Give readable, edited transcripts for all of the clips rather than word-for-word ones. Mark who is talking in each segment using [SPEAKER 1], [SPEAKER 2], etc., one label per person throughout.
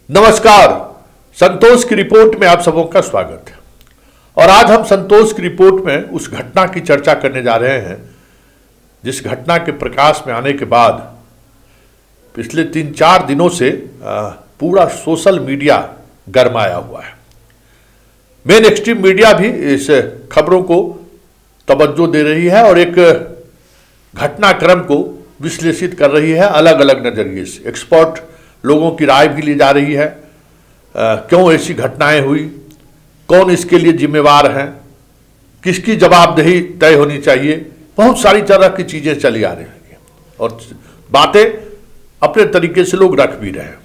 [SPEAKER 1] नमस्कार। संतोष की रिपोर्ट में आप सबों का स्वागत है। और आज हम संतोष की रिपोर्ट में उस घटना की चर्चा करने जा रहे हैं जिस घटना के प्रकाश में आने के बाद पिछले 3-4 दिनों से पूरा सोशल मीडिया गरमाया हुआ है। मेन एक्सट्रीम मीडिया भी इस खबरों को तवज्जो दे रही है और एक घटनाक्रम को विश्लेषित कर रही है अलग अलग नजरिए से। एक्सपर्ट लोगों की राय भी ली जा रही है। क्यों ऐसी घटनाएं हुई, कौन इसके लिए जिम्मेवार हैं, किसकी जवाबदेही तय होनी चाहिए, बहुत सारी तरह की चीजें चली आ रही हैं और बातें अपने तरीके से लोग रख भी रहे हैं।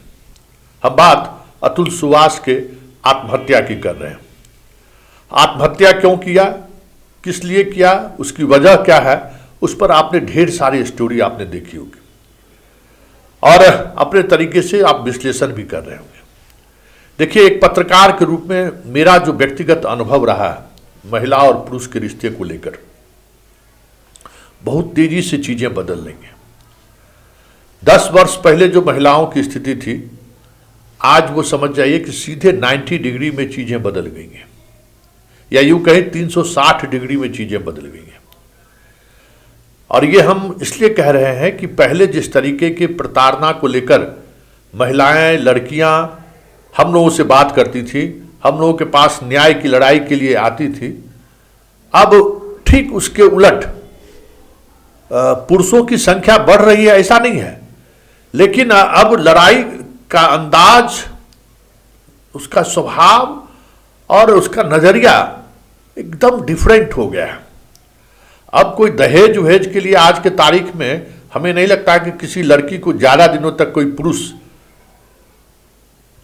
[SPEAKER 1] हम बात अतुल सुभाष के आत्महत्या की कर रहे हैं। आत्महत्या क्यों किया, किस लिए किया, उसकी वजह क्या है, उस पर आपने ढेर सारी स्टोरी आपने देखी होगी और अपने तरीके से आप विश्लेषण भी कर रहे होंगे। देखिए, एक पत्रकार के रूप में मेरा जो व्यक्तिगत अनुभव रहा है महिला और पुरुष के रिश्ते को लेकर, बहुत तेजी से चीजें बदल रही हैं। 10 वर्ष पहले जो महिलाओं की स्थिति थी, आज वो समझ जाइए कि सीधे 90 डिग्री में चीजें बदल गई हैं, या यूं कहें 360 डिग्री में चीजें बदल गई हैं। और ये हम इसलिए कह रहे हैं कि पहले जिस तरीके के प्रताड़ना को लेकर महिलाएं, लड़कियां हम लोगों से बात करती थी, हम लोगों के पास न्याय की लड़ाई के लिए आती थी, अब ठीक उसके उलट पुरुषों की संख्या बढ़ रही है, ऐसा नहीं है, लेकिन अब लड़ाई का अंदाज, उसका स्वभाव और उसका नजरिया एकदम डिफरेंट हो गया है। अब कोई दहेज वहेज के लिए आज के तारीख में हमें नहीं लगता कि किसी लड़की को ज्यादा दिनों तक कोई पुरुष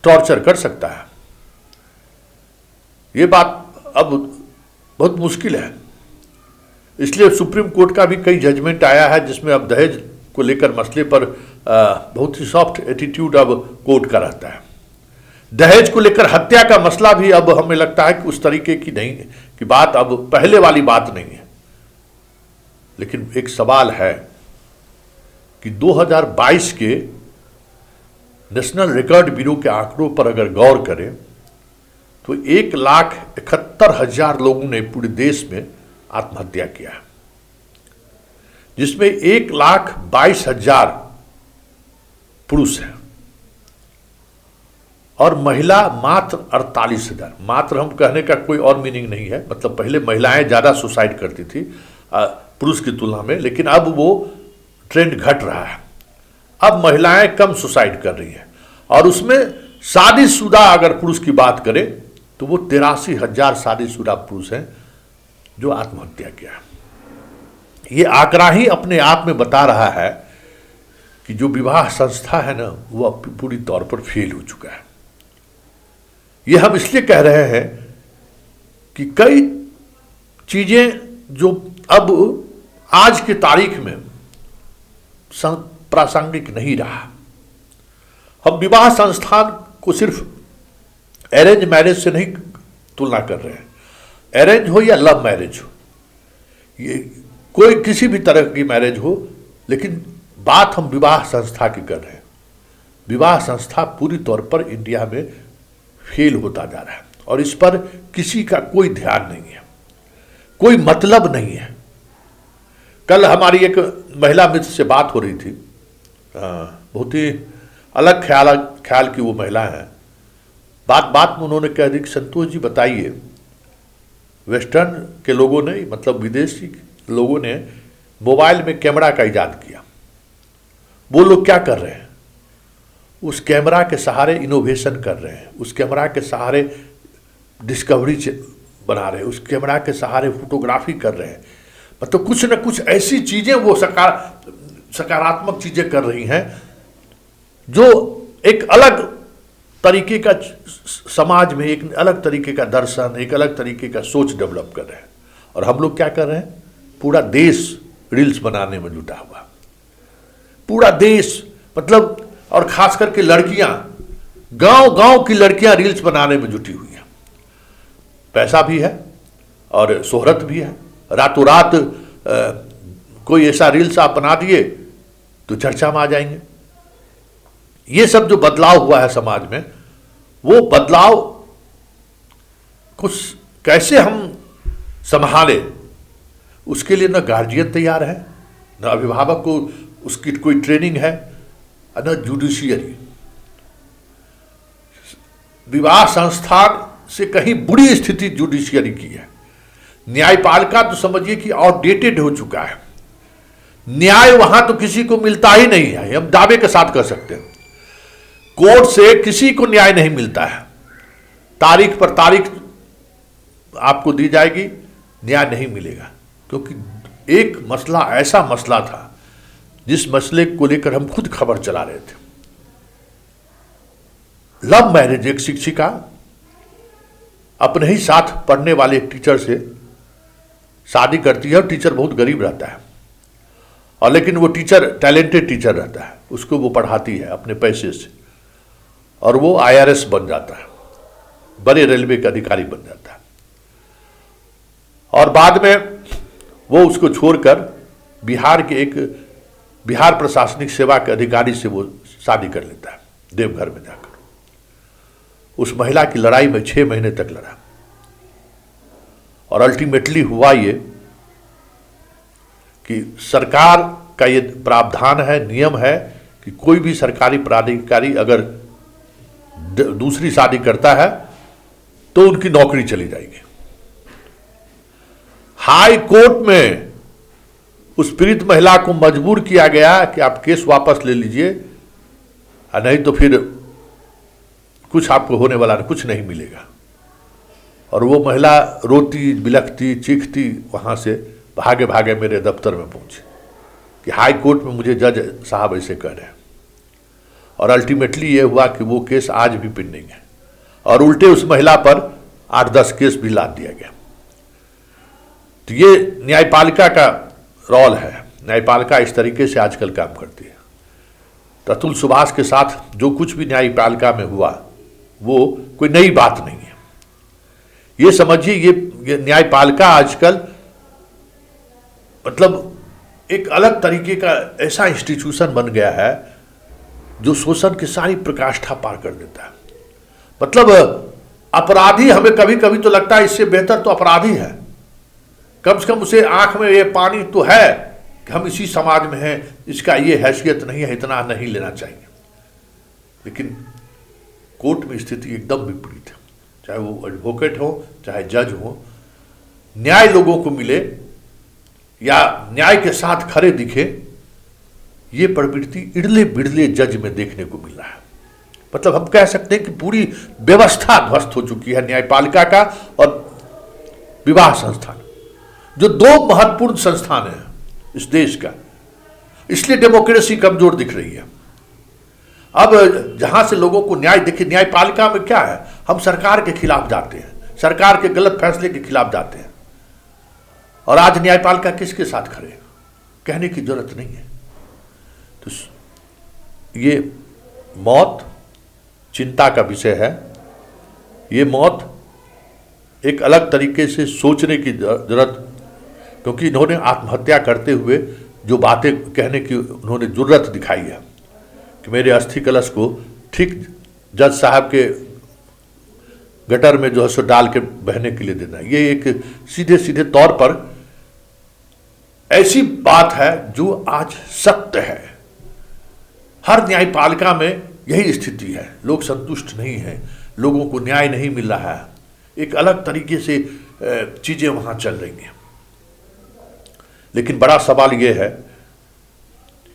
[SPEAKER 1] टॉर्चर कर सकता है। ये बात अब बहुत मुश्किल है। इसलिए सुप्रीम कोर्ट का भी कई जजमेंट आया है जिसमें अब दहेज को लेकर मसले पर बहुत ही सॉफ्ट एटीट्यूड अब कोर्ट का रहता है। दहेज को लेकर हत्या का मसला भी अब हमें लगता है कि उस तरीके की नहीं कि बात अब पहले वाली बात नहीं है। लेकिन एक सवाल है कि 2022 के नेशनल रिकॉर्ड ब्यूरो के आंकड़ों पर अगर गौर करें तो 1,71,000 लोगों ने पूरे देश में आत्महत्या किया, जिसमें 1,22,000 पुरुष हैं और महिला मात्र 48,000। मात्र हम कहने का कोई और मीनिंग नहीं है, मतलब पहले महिलाएं ज्यादा सुसाइड करती थी पुरुष की तुलना में, लेकिन अब वो ट्रेंड घट रहा है। अब महिलाएं कम सुसाइड कर रही हैं और उसमें शादीशुदा अगर पुरुष की बात करें तो वो 83,000 शादीशुदा पुरुष हैं जो आत्महत्या किया। ये आंकड़ा ही अपने आप में बता रहा है कि जो विवाह संस्था है ना, वो पूरी तौर पर फेल हो चुका है। ये हम इसलिए कह रहे हैं कि कई चीजें जो अब आज की तारीख में प्रासंगिक नहीं रहा। हम विवाह संस्थान को सिर्फ अरेंज मैरिज से नहीं तुलना कर रहे हैं। अरेंज हो या लव मैरिज हो, ये कोई किसी भी तरह की मैरिज हो, लेकिन बात हम विवाह संस्था की कर रहे हैं। विवाह संस्था पूरी तौर पर इंडिया में फेल होता जा रहा है और इस पर किसी का कोई ध्यान नहीं है, कोई मतलब नहीं है। कल हमारी एक महिला मित्र से बात हो रही थी, बहुत ही अलग ख्याल की वो महिला है। बात में उन्होंने कह दी कि संतोष जी बताइए, वेस्टर्न के लोगों ने, मतलब विदेशी लोगों ने मोबाइल में कैमरा का इजाद किया, वो लोग क्या कर रहे हैं, उस कैमरा के सहारे इनोवेशन कर रहे हैं, उस कैमरा के सहारे डिस्कवरी बना रहे हैं, उस कैमरा के सहारे फोटोग्राफी कर रहे हैं। मतलब कुछ न कुछ ऐसी चीजें वो सकारात्मक चीजें कर रही हैं जो एक अलग तरीके का समाज में एक अलग तरीके का दर्शन, एक अलग तरीके का सोच डेवलप कर रहे हैं। और हम लोग क्या कर रहे हैं, पूरा देश रील्स बनाने में जुटा हुआ, पूरा देश, मतलब और खास करके लड़कियां, गांव की लड़कियां रील्स बनाने में जुटी हुई हैं। पैसा भी है और शोहरत भी है। रातों रात कोई ऐसा रील्स आप बना दिए तो चर्चा में आ जाएंगे। ये सब जो बदलाव हुआ है समाज में, वो बदलाव कुछ कैसे हम संभाले, उसके लिए न गार्जियन तैयार है, न अभिभावक को उसकी कोई ट्रेनिंग है, न जुडिशियरी। विवाह संस्थान से कहीं बुरी स्थिति जुडिशियरी की है। न्यायपालिका तो समझिए कि आउटडेटेड हो चुका है। न्याय वहां तो किसी को मिलता ही नहीं है, हम दावे के साथ कह सकते हैं। कोर्ट से किसी को न्याय नहीं मिलता है, तारीख पर तारीख आपको दी जाएगी, न्याय नहीं मिलेगा। क्योंकि एक मसला ऐसा मसला था जिस मसले को लेकर हम खुद खबर चला रहे थे। लव मैरिज, एक शिक्षिका अपने ही साथ पढ़ने वाले एक टीचर से शादी करती है, और टीचर बहुत गरीब रहता है, और लेकिन वो टीचर टैलेंटेड टीचर रहता है, उसको वो पढ़ाती है अपने पैसे से, और वो IRS बन जाता है, बड़े रेलवे का अधिकारी बन जाता है। और बाद में वो उसको छोड़कर बिहार प्रशासनिक सेवा के अधिकारी से वो शादी कर लेता है, देवघर में जाकर। उस महिला की लड़ाई में 6 महीने तक लड़ा, और अल्टीमेटली हुआ ये कि सरकार का ये प्रावधान है, नियम है कि कोई भी सरकारी पदाधिकारी अगर दूसरी शादी करता है तो उनकी नौकरी चली जाएगी। हाई कोर्ट में उस पीड़ित महिला को मजबूर किया गया कि आप केस वापस ले लीजिए, नहीं तो फिर कुछ आपको होने वाला नहीं, कुछ नहीं मिलेगा। और वो महिला रोती बिलखती चीखती वहां से भागे भागे मेरे दफ्तर में पहुंची कि हाई कोर्ट में मुझे जज साहब ऐसे कह रहे हैं। और अल्टीमेटली ये हुआ कि वो केस आज भी पेंडिंग है, और उल्टे उस महिला पर 8-10 केस भी लाद दिया गया। तो ये न्यायपालिका का रोल है। न्यायपालिका इस तरीके से आजकल काम करती है। तो अतुल सुभाष के साथ जो कुछ भी न्यायपालिका में हुआ वो कोई नई बात नहीं है। ये समझिए ये न्यायपालिका आजकल मतलब एक अलग तरीके का ऐसा इंस्टीट्यूशन बन गया है जो शोषण की सारी प्रकाष्ठा पार कर देता है। मतलब अपराधी, हमें कभी कभी तो लगता है इससे बेहतर तो अपराधी है, कम से कम उसे आंख में ये पानी तो है कि हम इसी समाज में हैं, इसका ये हैसियत नहीं है, इतना नहीं लेना चाहिए। लेकिन कोर्ट में स्थिति एकदम विपरीत है। चाहे वो एडवोकेट हो, चाहे जज हो, न्याय लोगों को मिले या न्याय के साथ खड़े दिखे, ये प्रवृत्ति इड़ले बिड़ले जज में देखने को मिल रहा है। मतलब हम कह सकते हैं कि पूरी व्यवस्था ध्वस्त हो चुकी है न्यायपालिका का और विवाह संस्थान, जो 2 महत्वपूर्ण संस्थान हैं इस देश का। इसलिए डेमोक्रेसी कमजोर दिख रही है। अब जहां से लोगों को न्याय देखिए, न्यायपालिका में क्या है, हम सरकार के खिलाफ जाते हैं, सरकार के गलत फैसले के खिलाफ जाते हैं। और आज न्यायपालिका किसके साथ खड़े, कहने की जरूरत नहीं है। तो ये मौत चिंता का विषय है। ये मौत एक अलग तरीके से सोचने की जरूरत, क्योंकि इन्होंने आत्महत्या करते हुए जो बातें कहने की उन्होंने जरूरत दिखाई है कि मेरे अस्थि कलश को ठीक जज साहब के गटर में जो है सो डाल के बहने के लिए देना, ये एक सीधे सीधे तौर पर ऐसी बात है जो आज सत्य है। हर न्यायपालिका में यही स्थिति है, लोग संतुष्ट नहीं हैं, लोगों को न्याय नहीं मिल रहा है, एक अलग तरीके से चीजें वहां चल रही हैं। लेकिन बड़ा सवाल यह है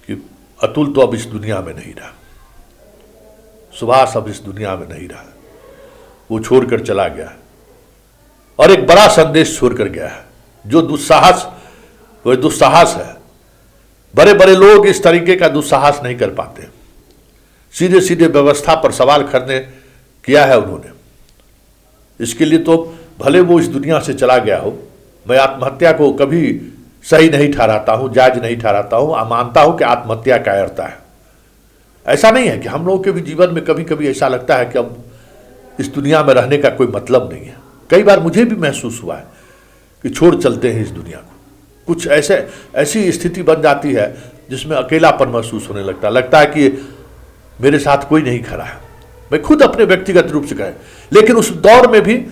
[SPEAKER 1] कि अतुल तो अब इस दुनिया में नहीं रहा, सुभाष अब इस दुनिया में नहीं रहा, वो छोड़कर चला गया और एक बड़ा संदेश छोड़कर गया है। जो दुस्साहस, वह दुस्साहस है। बड़े बड़े लोग इस तरीके का दुस्साहस नहीं कर पाते। सीधे सीधे व्यवस्था पर सवाल करने किया है उन्होंने। इसके लिए तो भले वो इस दुनिया से चला गया हो, मैं आत्महत्या को कभी सही नहीं ठहराता हूं, जायज नहीं ठहराता हूं। मानता हूं कि आत्महत्या कायरता है। ऐसा नहीं है कि हम लोगों के भी जीवन में कभी कभी ऐसा लगता है कि अब इस दुनिया में रहने का कोई मतलब नहीं है। कई बार मुझे भी महसूस हुआ है कि छोड़ चलते हैं इस दुनिया को। कुछ ऐसी स्थिति बन जाती है जिसमें अकेलापन महसूस होने लगता है कि मेरे साथ कोई नहीं खड़ा है, मैं खुद अपने व्यक्तिगत रूप से कहे, लेकिन उस दौर में भी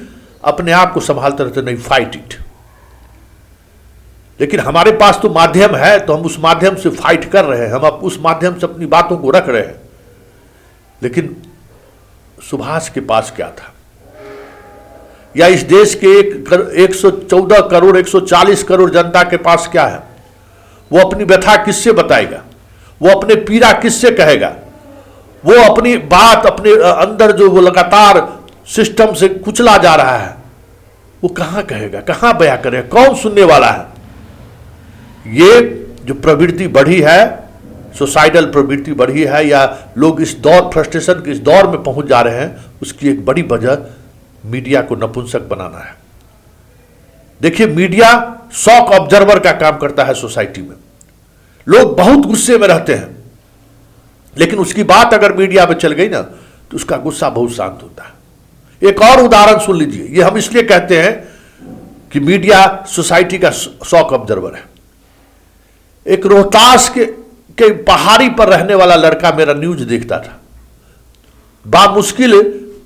[SPEAKER 1] अपने आप को संभालते रहते, नहीं फाइट इट। लेकिन हमारे पास तो माध्यम है, तो हम उस माध्यम से फाइट कर रहे हैं, हम अब उस माध्यम से अपनी बातों को रख रहे हैं। लेकिन सुभाष के पास क्या था, या इस देश के 114 करोड़ 140 करोड़ जनता के पास क्या है? वो अपनी व्यथा किससे बताएगा? वो अपने पीड़ा किससे कहेगा? वो अपनी बात अपने अंदर जो वो लगातार सिस्टम से कुचला जा रहा है, वो कहां कहेगा, कहां बयां करेगा, कौन सुनने वाला है? ये जो प्रवृत्ति बढ़ी है, सोसाइटल प्रवृत्ति बढ़ी है, या लोग इस दौर फ्रस्ट्रेशन के इस दौर में पहुंच जा रहे हैं, उसकी एक बड़ी वजह मीडिया को नपुंसक बनाना है। देखिए, मीडिया शॉक ऑब्जर्वर का काम करता है सोसाइटी में। लोग बहुत गुस्से में रहते हैं, लेकिन उसकी बात अगर मीडिया में चल गई ना, तो उसका गुस्सा बहुत शांत होता है। एक और उदाहरण सुन लीजिए। ये हम इसलिए कहते हैं कि मीडिया सोसाइटी का शॉक ऑब्जर्वर है। एक रोहतास के पहाड़ी पर रहने वाला लड़का मेरा न्यूज देखता था। बामुश्किल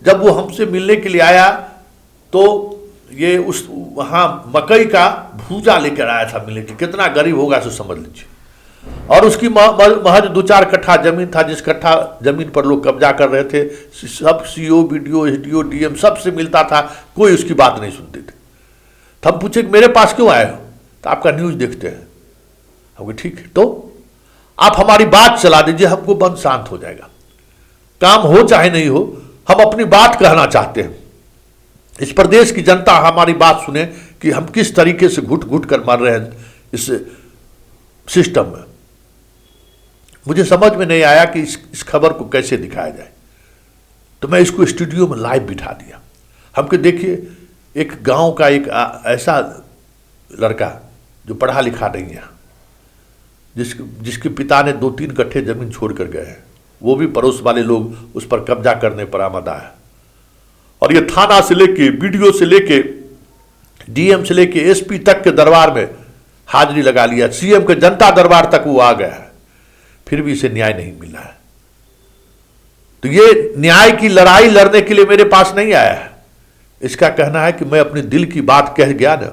[SPEAKER 1] जब वो हमसे मिलने के लिए आया, तो ये उस वहां मकई का भूजा लेकर आया था मिलने के। कितना गरीब होगा सो समझ लीजिए। और उसकी महज 2-4 कट्ठा जमीन था, जिस कट्ठा जमीन पर लोग कब्जा कर रहे थे। सब सीओ, बीडीओ, एसडीओ, डीएम सबसे मिलता था, कोई उसकी बात नहीं सुनते थे। तो हम पूछे मेरे पास क्यों आए हो? तो आपका न्यूज देखते हैं। हम ठीक है, तो आप हमारी बात चला दीजिए, हमको मन शांत हो जाएगा। काम हो चाहे नहीं हो, हम अपनी बात कहना चाहते हैं। इस प्रदेश की जनता हमारी बात सुने कि हम किस तरीके से घुट घुट कर मर रहे हैं इस सिस्टम में। मुझे समझ में नहीं आया कि इस खबर को कैसे दिखाया जाए, तो मैं इसको स्टूडियो में लाइव बिठा दिया। हमको देखिए, एक गांव का एक ऐसा लड़का जो पढ़ा लिखा नहीं है, जिसके पिता ने 2-3 कट्ठे जमीन छोड़ कर गए हैं, वो भी पड़ोस वाले लोग उस पर कब्जा करने पर आमदा है। और ये थाना से लेके, बीडीओ से लेके, डीएम से लेके एसपी तक के दरबार में हाजिरी लगा लिया, सीएम के जनता दरबार तक वो आ गया है, फिर भी इसे न्याय नहीं मिला है। तो ये न्याय की लड़ाई लड़ने के लिए मेरे पास नहीं आया है। इसका कहना है कि मैं अपने दिल की बात कह गया ना,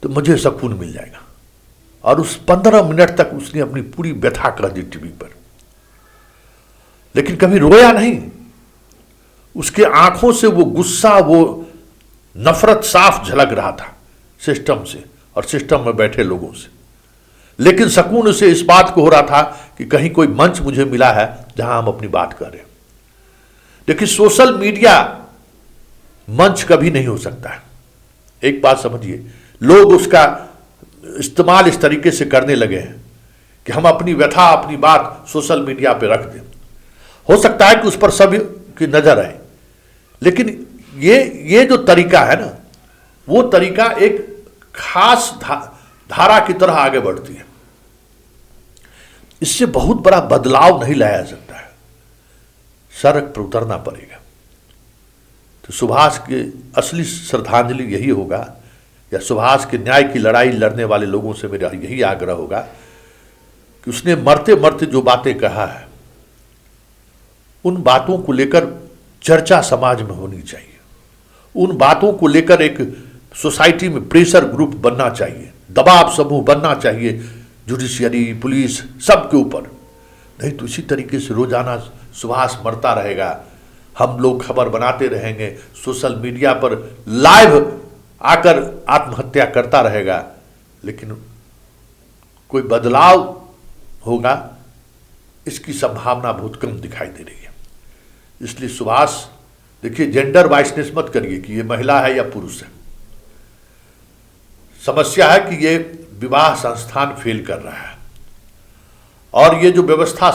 [SPEAKER 1] तो मुझे सुकून मिल जाएगा। और उस 15 मिनट तक उसने अपनी पूरी व्यथा कह दी टीवी पर, लेकिन कभी रोया नहीं। उसके आंखों से वो गुस्सा, वो नफरत साफ झलक रहा था सिस्टम से और सिस्टम में बैठे लोगों से। लेकिन सुकून उसे इस बात को हो रहा था कि कहीं कोई मंच मुझे मिला है जहां हम अपनी बात करें। देखिए, सोशल मीडिया मंच कभी नहीं हो सकता है। एक बात समझिए, लोग उसका इस्तेमाल इस तरीके से करने लगे हैं कि हम अपनी व्यथा, अपनी बात सोशल मीडिया पे रख दें। हो सकता है कि उस पर सभी की नजर आए, लेकिन ये जो तरीका है ना, वो तरीका एक खास धारा की तरह आगे बढ़ती है। इससे बहुत बड़ा बदलाव नहीं लाया जा सकता है, सड़क पर उतरना पड़ेगा। तो सुभाष की असली श्रद्धांजलि यही होगा, या सुभाष के न्याय की लड़ाई लड़ने वाले लोगों से मेरा यही आग्रह होगा कि उसने मरते मरते जो बातें कहा है, उन बातों को लेकर चर्चा समाज में होनी चाहिए। उन बातों को लेकर एक सोसाइटी में प्रेशर ग्रुप बनना चाहिए, दबाव समूह बनना चाहिए, जुडिशियरी, पुलिस, सबके ऊपर। नहीं तो इसी तरीके से रोजाना सुभाष मरता रहेगा, हम लोग खबर बनाते रहेंगे, सोशल मीडिया पर लाइव आकर आत्महत्या करता रहेगा, लेकिन कोई बदलाव होगा, इसकी संभावना बहुत कम दिखाई दे रही है। इसलिए सुभाष, देखिए, जेंडर वाइसनेस मत करिए कि ये महिला है या पुरुष है। समस्या है कि ये विवाह संस्थान फेल कर रहा है, और ये जो व्यवस्था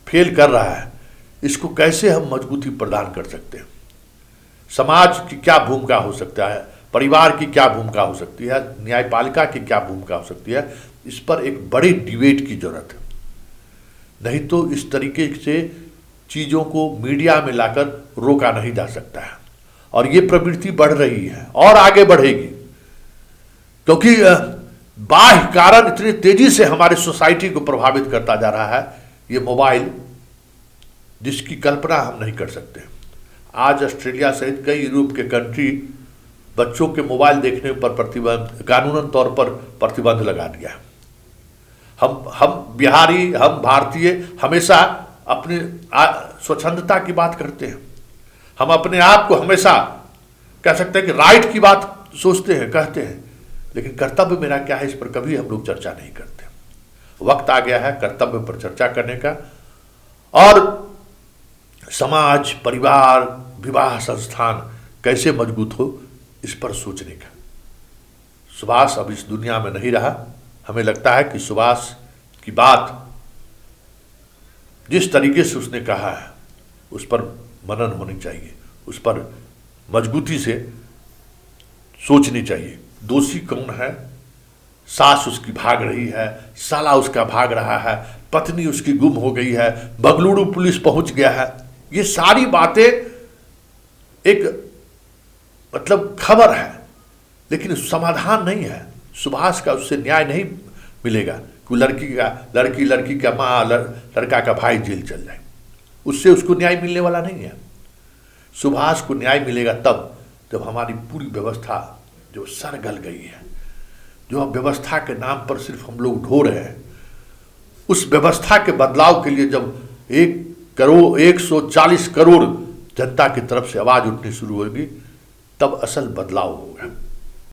[SPEAKER 1] फेल कर रहा है, इसको कैसे हम मजबूती प्रदान कर सकते हैं। समाज की क्या भूमिका हो सकता है, परिवार की क्या भूमिका हो सकती है, न्यायपालिका की क्या भूमिका हो सकती है, इस पर एक बड़ी डिबेट की जरूरत है। नहीं तो इस तरीके से चीज़ों को मीडिया में लाकर रोका नहीं जा सकता है। और ये प्रवृत्ति बढ़ रही है और आगे बढ़ेगी, क्योंकि बाह्य कारण इतनी तेजी से हमारे सोसाइटी को प्रभावित करता जा रहा है। ये मोबाइल, जिसकी कल्पना हम नहीं कर सकते। आज ऑस्ट्रेलिया सहित कई यूरोप के कंट्री बच्चों के मोबाइल देखने पर प्रतिबंध, कानूनन तौर पर प्रतिबंध लगा दिया है। हम बिहारी, हम भारतीय हमेशा अपनी स्वच्छंदता की बात करते हैं। हम अपने आप को हमेशा कह सकते हैं कि राइट की बात सोचते हैं, कहते हैं, लेकिन कर्तव्य मेरा क्या है इस पर कभी हम लोग चर्चा नहीं करते। वक्त आ गया है कर्तव्य पर चर्चा करने का और समाज, परिवार, विवाह संस्थान कैसे मजबूत हो इस पर सोचने का। सुभाष अब इस दुनिया में नहीं रहा। हमें लगता है कि सुभाष की बात जिस तरीके से उसने कहा है उस पर मनन होनी चाहिए, उस पर मजबूती से सोचनी चाहिए। दोषी कौन है? सास उसकी भाग रही है, साला उसका भाग रहा है, पत्नी उसकी गुम हो गई है, बंगलुरु पुलिस पहुंच गया है। ये सारी बातें एक मतलब खबर है, लेकिन समाधान नहीं है। सुभाष का उससे न्याय नहीं मिलेगा कि लड़की का माँ, लड़का का भाई जेल चल जाए, उससे उसको न्याय मिलने वाला नहीं है। सुभाष को न्याय मिलेगा तब जब हमारी पूरी व्यवस्था जो सर गल गई है, जो अब व्यवस्था के नाम पर सिर्फ हम लोग ढो रहे हैं, उस व्यवस्था के बदलाव के लिए जब 140 करोड़ जनता की तरफ से आवाज उठनी शुरू होगी तब असल बदलाव होगा।